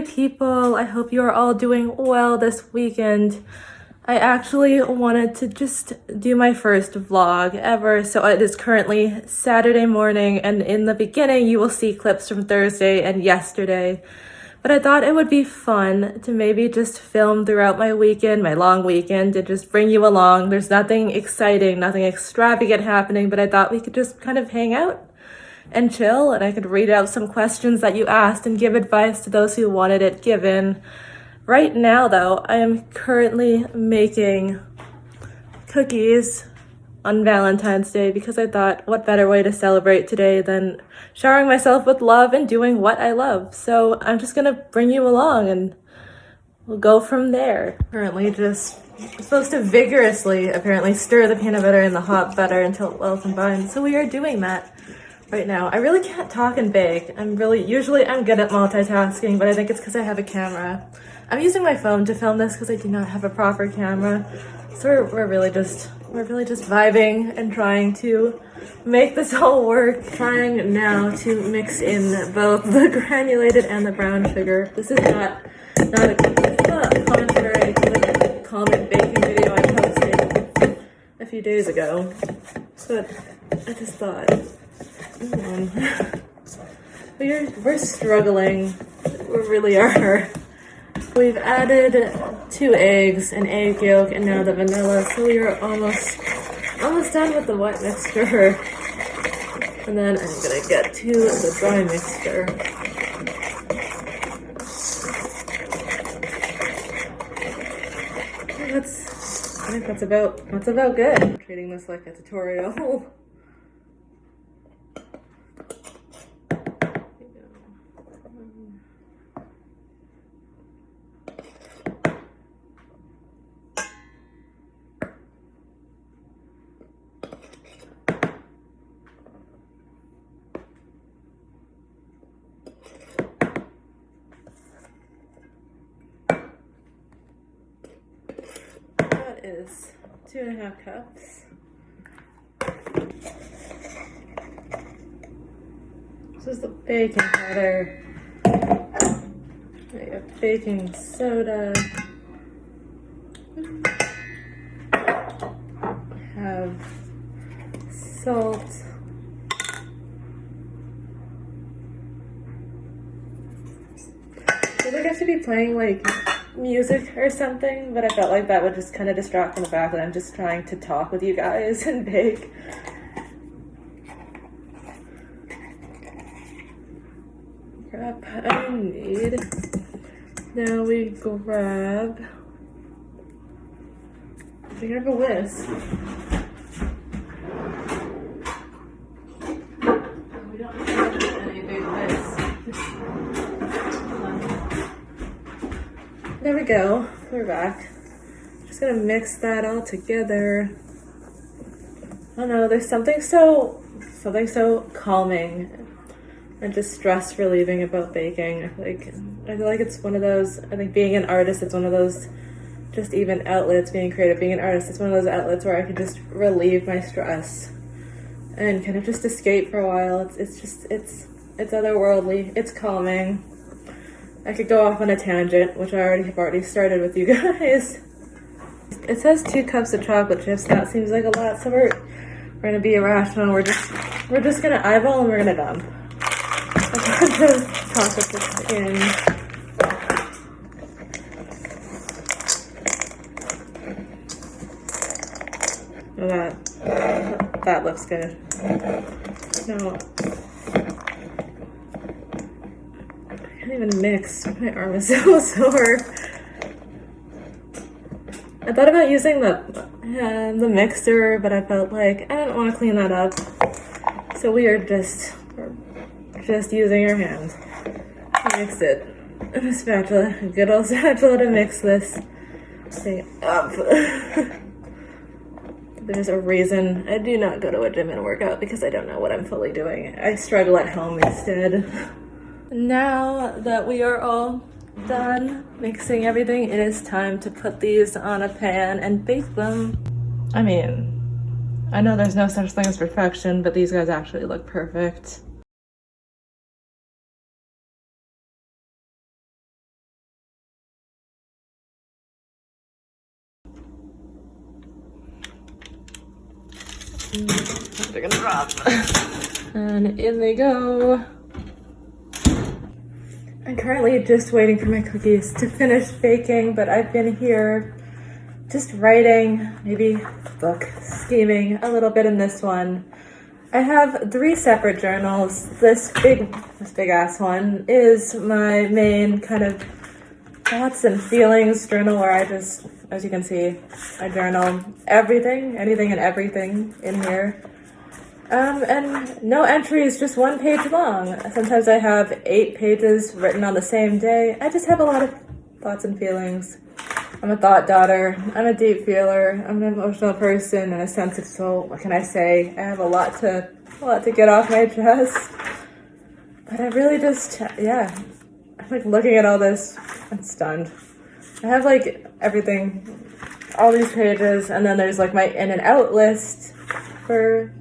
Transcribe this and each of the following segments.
people. I hope you are all doing well this weekend. I actually wanted to just do my first vlog ever. So it is currently Saturday morning, and in the beginning you will see clips from Thursday and yesterday. But I thought it would be fun to maybe just film throughout my weekend, my long weekend, and just bring you along. There's nothing exciting, nothing extravagant happening, but I thought we could just kind of hang out and chill, and I could read out some questions that you asked and give advice to those who wanted it given. Right now, though, I am currently making cookies on Valentine's Day because I thought, what better way to celebrate today than showering myself with love and doing what I love. So I'm just gonna bring you along and we'll go from there. Currently just supposed to vigorously, apparently, stir the peanut butter and the hot butter until it well combined. So we are doing that right now. I really can't talk and bake. Usually I'm good at multitasking, but I think it's because I have a camera. I'm using my phone to film this because I do not have a proper camera. So we're really just vibing and trying to make this all work. Trying now to mix in both the granulated and the brown sugar. This is not contrary to the calming baking video I posted a few days ago. But I just thought, we're struggling. We really are. We've added 2 eggs, an egg yolk, and now the vanilla, so we are almost done with the wet mixture. And then I'm gonna get to the dry mixture. I think that's about good. I'm treating this like a tutorial. Is 2.5 cups. This is the baking powder. I have baking soda. I have salt. I feel like I should be playing like music or something, but I felt like that would just kind of distract from the fact that I'm just trying to talk with you guys and bake. Crap, I need. Now we grab. We grab a whisk. We don't have any big whisks. There we go, we're back. Just gonna mix that all together. I don't know, there's something so calming and just stress relieving about baking. I feel like it's one of those, I think being an artist, it's one of those just even outlets, being creative, being an artist, it's one of those outlets where I can just relieve my stress and kind of just escape for a while. It's otherworldly, it's calming. I could go off on a tangent, which I have already started with you guys. It says 2 cups of chocolate chips. That seems like a lot, so we're gonna be irrational. We're just gonna eyeball and we're gonna dump a bunch of chocolate chips in. Oh, that looks good. No. I can't even mix. My arm is so sore. I thought about using the mixer, but I felt like I didn't want to clean that up. So we're just using our hands to mix it. And a spatula, a good old spatula to mix this thing up. There's a reason I do not go to a gym and work out, because I don't know what I'm fully doing. I struggle at home instead. Now that we are all done mixing everything, it is time to put these on a pan and bake them. I mean, I know there's no such thing as perfection, but these guys actually look perfect. They're gonna drop. And in they go. I'm currently just waiting for my cookies to finish baking, but I've been here just writing, maybe book, scheming a little bit in this one. I have 3 separate journals. This big ass one is my main kind of thoughts and feelings journal where I just, as you can see, I journal everything, anything and everything in here. And no entries, just 1 page long. Sometimes I have 8 pages written on the same day. I just have a lot of thoughts and feelings. I'm a thought daughter. I'm a deep feeler. I'm an emotional person and a sensitive soul. What can I say? I have a lot to get off my chest. But I really just, yeah. I'm like looking at all this. I'm stunned. I have like everything, all these pages, and then there's like my in and out list for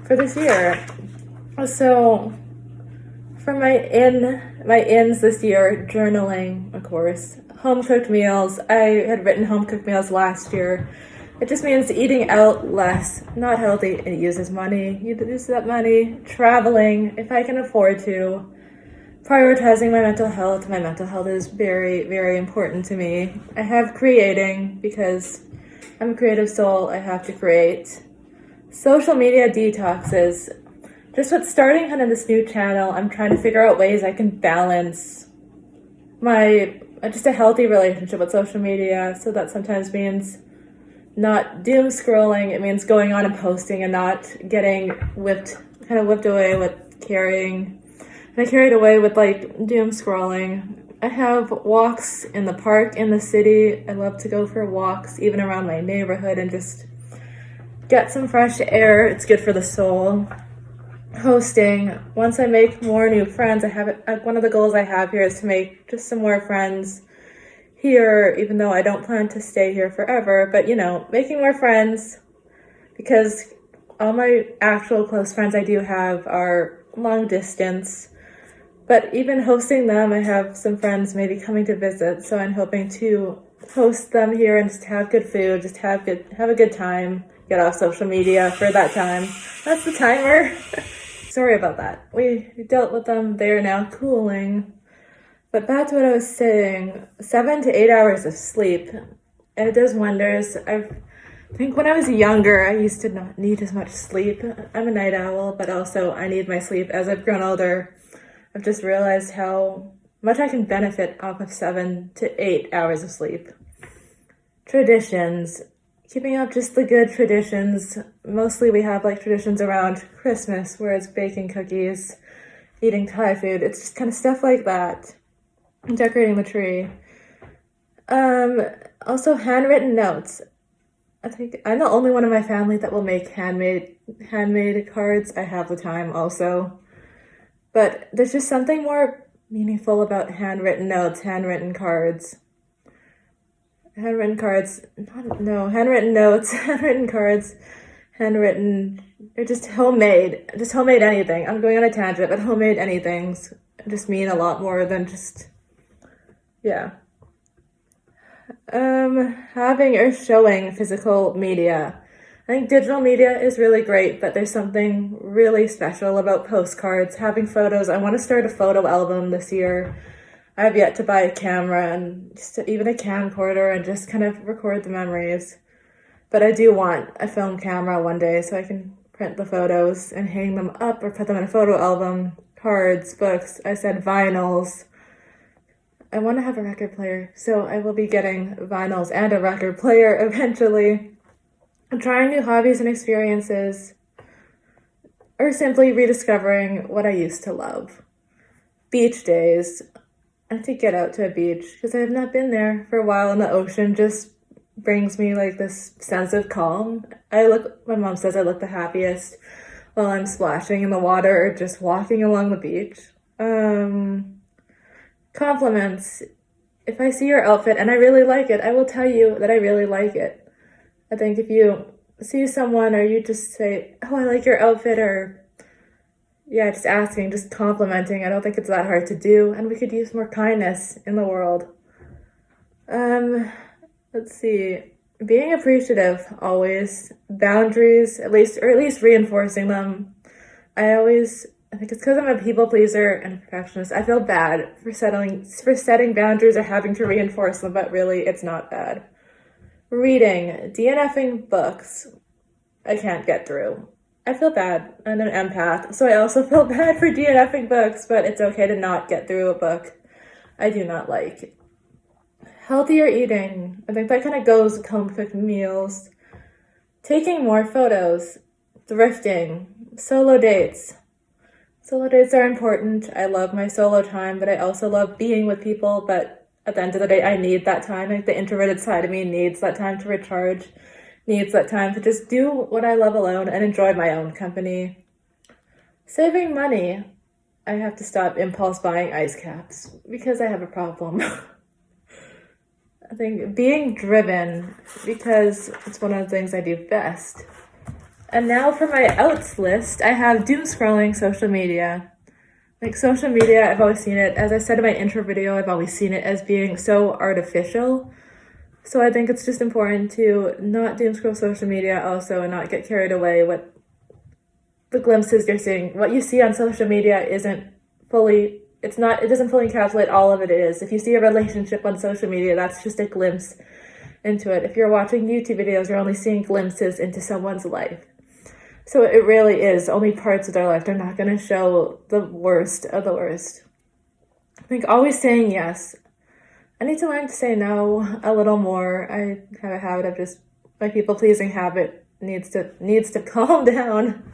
this year. So for my ins this year, journaling, of course, home cooked meals. I had written home cooked meals last year. It just means eating out less, not healthy. It uses money. You use that money. Traveling, if I can afford to. Prioritizing my mental health. My mental health is very, very important to me. I have creating, because I'm a creative soul. I have to create. Social media detoxes. Just with starting kind of this new channel, I'm trying to figure out ways I can balance just a healthy relationship with social media. So that sometimes means not doom scrolling. It means going on and posting and not getting whipped away with carrying. And I carried away with like doom scrolling. I have walks in the park, in the city. I love to go for walks, even around my neighborhood, and just get some fresh air. It's good for the soul. Hosting. Once I make more new friends, one of the goals I have here is to make just some more friends here, even though I don't plan to stay here forever. But making more friends, because all my actual close friends I do have are long distance. But even hosting them, I have some friends maybe coming to visit, so I'm hoping to host them here and just have good food, just have a good time, get off social media for that time. That's the timer. Sorry about that. We dealt with them. They are now cooling. But back to what I was saying, 7 to 8 hours of sleep, and it does wonders. I think when I was younger, I used to not need as much sleep. I'm a night owl, but also I need my sleep. As I've grown older, I've just realized how much I can benefit off of 7 to 8 hours of sleep. Traditions. Keeping up just the good traditions. Mostly we have like traditions around Christmas, where it's baking cookies, eating Thai food. It's just kind of stuff like that. Decorating the tree. Also handwritten notes. I think I'm the only one in my family that will make handmade cards. I have the time also. But there's just something more meaningful about handwritten notes, handwritten cards. Handwritten notes, handwritten cards, they're just homemade anything. I'm going on a tangent, but homemade anythings just mean a lot more than just, yeah. Having or showing physical media. I think digital media is really great, but there's something really special about postcards, having photos. I want to start a photo album this year. I have yet to buy a camera and just even a camcorder and just kind of record the memories. But I do want a film camera one day so I can print the photos and hang them up or put them in a photo album, cards, books. I said vinyls. I want to have a record player, so I will be getting vinyls and a record player eventually. I'm trying new hobbies and experiences, or simply rediscovering what I used to love. Beach days. I have to get out to a beach because I have not been there for a while, and the ocean just brings me like this sense of calm. My mom says I look the happiest while I'm splashing in the water or just walking along the beach. Compliments. If I see your outfit and I really like it, I will tell you that I really like it. I think if you see someone or you just say, oh, I like your outfit, or just asking, just complimenting, I don't think it's that hard to do, and we could use more kindness in the world. Let's see. being appreciative always, boundaries, or at least reinforcing them. I think it's because I'm a people pleaser and a perfectionist. I feel bad for setting boundaries or having to reinforce them, but really it's not bad. Reading, DNFing books, I can't get through. I feel bad. I'm an empath, so I also feel bad for DNFing books, but it's okay to not get through a book I do not like. Healthier eating, I think that kind of goes with home cooked meals. Taking more photos, thrifting, solo dates. Solo dates are important. I love my solo time, but I also love being with people. But at the end of the day, I need that time. Like the introverted side of me needs that time to recharge, needs that time to just do what I love alone and enjoy my own company. Saving money. I have to stop impulse buying ice caps because I have a problem. I think being driven because it's one of the things I do best. And now for my outs list, I have doom scrolling social media. Like social media, I've always seen it, as I said in my intro video, I've always seen it as being so artificial. So I think it's just important to not doom scroll social media also and not get carried away with the glimpses you're seeing. What you see on social media it doesn't fully encapsulate all of it is. If you see a relationship on social media, that's just a glimpse into it. If you're watching YouTube videos, you're only seeing glimpses into someone's life. So it really is only parts of their life. They're not going to show the worst of the worst. I think always saying yes. I need to learn to say no a little more. I have a habit of just, my people-pleasing habit needs to calm down.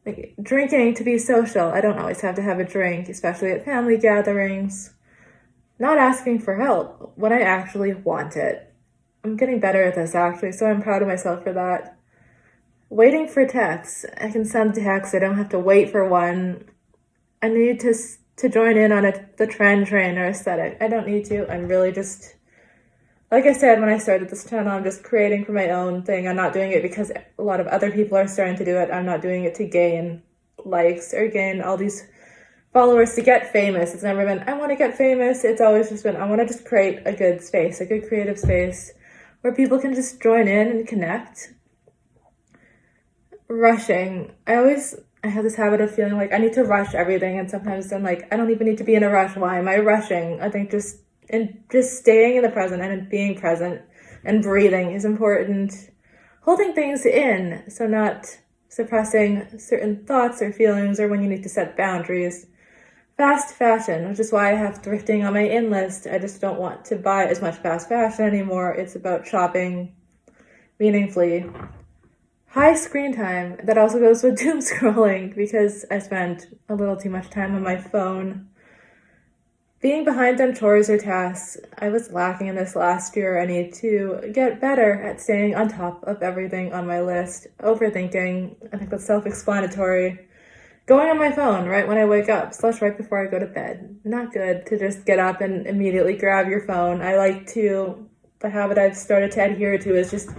Like drinking to be social. I don't always have to have a drink, especially at family gatherings. Not asking for help when I actually want it. I'm getting better at this actually, so I'm proud of myself for that. Waiting for texts. I can send texts. I don't have to wait for one. I need to join in on the trend train or aesthetic. I don't need to. I'm really just, like I said when I started this channel, I'm just creating for my own thing. I'm not doing it because a lot of other people are starting to do it. I'm not doing it to gain likes or gain all these followers to get famous. It's never been, I want to get famous. It's always just been, I want to just create a good space, a good creative space where people can just join in and connect. Rushing. I have this habit of feeling like I need to rush everything, and sometimes I'm like, I don't even need to be in a rush. Why am I rushing? I think just staying in the present and being present and breathing is important. Holding things in, so not suppressing certain thoughts or feelings, or when you need to set boundaries. Fast fashion, which is why I have thrifting on my in list. I just don't want to buy as much fast fashion anymore. It's about shopping meaningfully. High screen time, that also goes with doom scrolling because I spent a little too much time on my phone. Being behind on chores or tasks, I was lacking in this last year. I need to get better at staying on top of everything on my list. Overthinking, I think that's self-explanatory. Going on my phone right when I wake up, / right before I go to bed. Not good to just get up and immediately grab your phone. The habit I've started to adhere to is just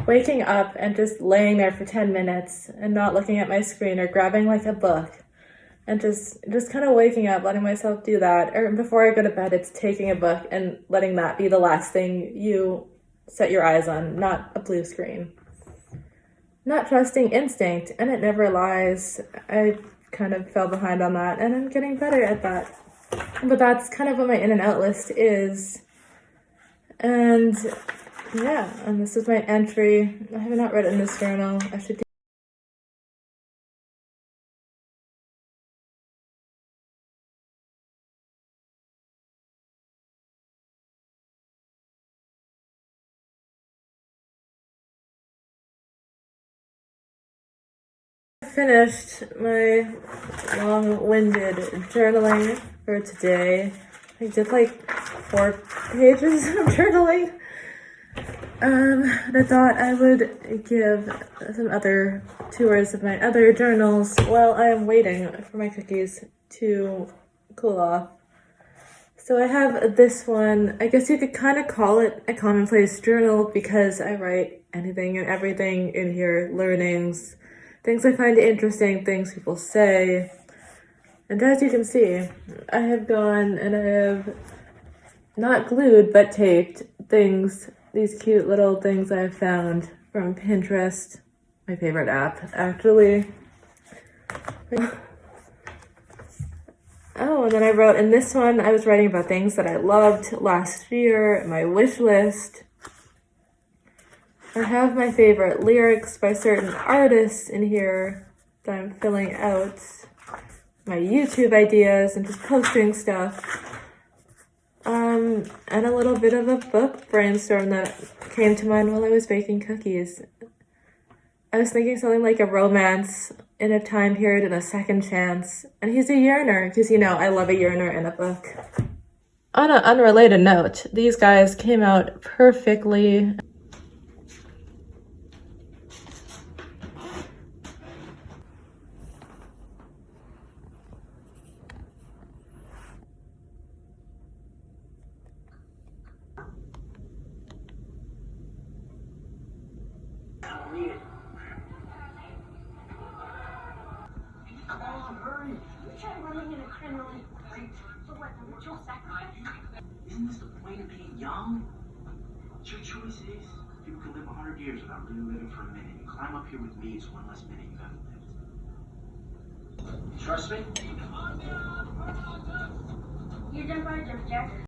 waking up and just laying there for 10 minutes and not looking at my screen or grabbing like a book and just kind of waking up, letting myself do that. Or before I go to bed, it's taking a book and letting that be the last thing you set your eyes on, not a blue screen. Not trusting instinct, and it never lies. I kind of fell behind on that, and I'm getting better at that. But that's kind of what my in and out list is. And yeah, and this is my entry. I have not read it in this journal. I should do. Finished my long-winded journaling for today. I did like 4 pages of journaling. And I thought I would give some other tours of my other journals while I am waiting for my cookies to cool off. So I have this one. I guess you could kind of call it a commonplace journal because I write anything and everything in here, learnings, things I find interesting, things people say. And as you can see, I have gone and I have not glued but taped things these cute little things I found from Pinterest, my favorite app, actually. Oh, and then I wrote, in this one, I was writing about things that I loved last year, my wish list. I have my favorite lyrics by certain artists in here that I'm filling out. My YouTube ideas and just posting stuff. And a little bit of a book brainstorm that came to mind while I was baking cookies. I was thinking something like a romance in a time period and a second chance. And he's a yearner, because, you know, I love a yearner in a book. On an unrelated note, these guys came out perfectly. Isn't this the point of being young? It's your choices. People can live 100 years without really living for a minute. You climb up here with me, it's one less minute you haven't lived. You trust me? You done by Jeff Jack?